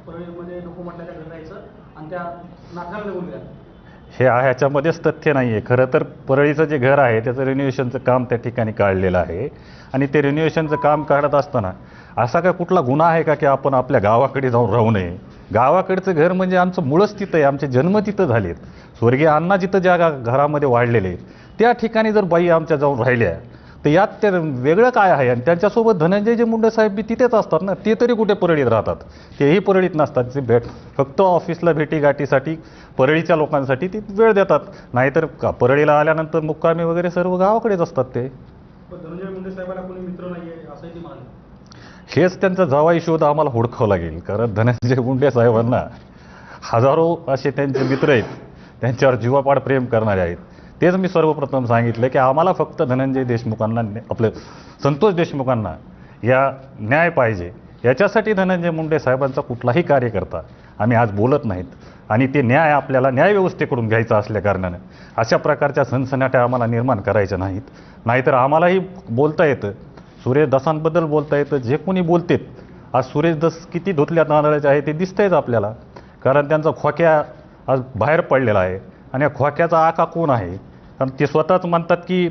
परळीमध्ये नको म्हटल्याच्या घरी राहायचं आणि त्या नाटकाला निघून गेल्या. ह्याच्यामध्येच तथ्य नाही आहे. खरं तर परळीचं जे घर आहे त्याचं रिन्युएशनचं काम त्या ठिकाणी काढलेलं आहे आणि ते रिन्युएशनचं काम काढत असताना असा काय कुठला गुन्हा आहे का की आपण आपल्या गावाकडे जाऊन राहू नये? गावाकडचं घर म्हणजे आमचं मूळच तिथं आहे, आमचे जन्म तिथं झालेत. स्वर्गीय अण्णा जिथं ज्या घरामध्ये वाढलेले आहेत त्या ठिकाणी जर बाई आमच्या जाऊन राहिल्या तर यात ते वेगळं काय आहे? आणि त्यांच्यासोबत धनंजयजी मुंडे साहेब बी तिथेच असतात ना, ते तरी कुठे परळीत राहतात? तेही परळीत नसतात. ते फक्त ऑफिसला भेटीगाठीसाठी परळीच्या लोकांसाठी ती वेळ देतात, नाहीतर परळीला आल्यानंतर मुक्कामी वगैरे सर्व गावाकडेच असतात. ते धनंजय मुंडे साहेबांना कोणी मित्र नाहीये असंही ती म्हणाले. हेच त्यांचा जावाई शोध आम्हाला हुडकावं लागेल, कारण धनंजय मुंडे साहेबांना हजारो असे त्यांचे मित्र आहेत, त्यांच्यावर जीवापाड प्रेम करणारे आहेत. तेच मी सर्वप्रथम सांगितलं की आम्हाला फक्त धनंजय देशमुखांना, आपले संतोष देशमुखांना या न्याय पाहिजे. याच्यासाठी धनंजय मुंडे साहेबांचा कुठलाही कार्यकर्ता आम्ही आज बोलत नाहीत आणि ते न्याय आपल्याला न्यायव्यवस्थेकडून घ्यायचा असल्याकारणानं अशा प्रकारच्या सनसनाट्या आम्हाला निर्माण करायच्या नाहीत. नाहीतर आम्हालाही बोलता येतं, सुरेश दसांबद्दल बोलता येतं, जे कोणी बोलतेत. आज सुरेश दस किती धुतल्या तांदळाचे आहे ते दिसतंयच आपल्याला, कारण त्यांचा खोक्या आज बाहेर पडलेला आहे. आणि या खोक्याचा आका कोण आहे? कारण ते स्वतःच म्हणतात की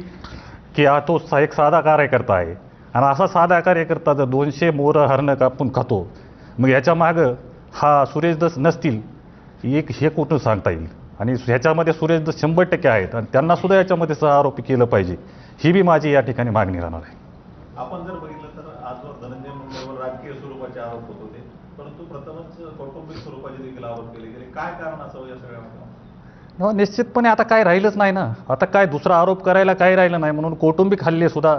की तो एक साधा कार्यकर्ता आहे. आणि असा साधा कार्यकर्ता जर 200 मोरं हरणं कापून खातो, मग ह्याच्या मागं हा सुरेश दस नसतील एक हे कुठून सांगता येईल? आणि ह्याच्यामध्ये सुरेश दस 100% आहेत आणि त्यांनासुद्धा याच्यामध्ये सहआरोपी केलं पाहिजे, ही बी माझी या ठिकाणी मागणी राहणार आहे. आपण जर बघितलं तर आजवर धनंजय मुंडेवर राजकीय स्वरूपाचे आरोप होत होते, परंतु प्रथमच कौटुंबिक स्वरूपाचे देखील आरोप केले गेले. काय कारण असावं या सगळ्यामध्ये? निश्चितपणे आता काय राहिलंच नाही ना. आता काय दुसरा आरोप करायला काही राहिलं नाही, म्हणून कौटुंबिक हल्ले सुद्धा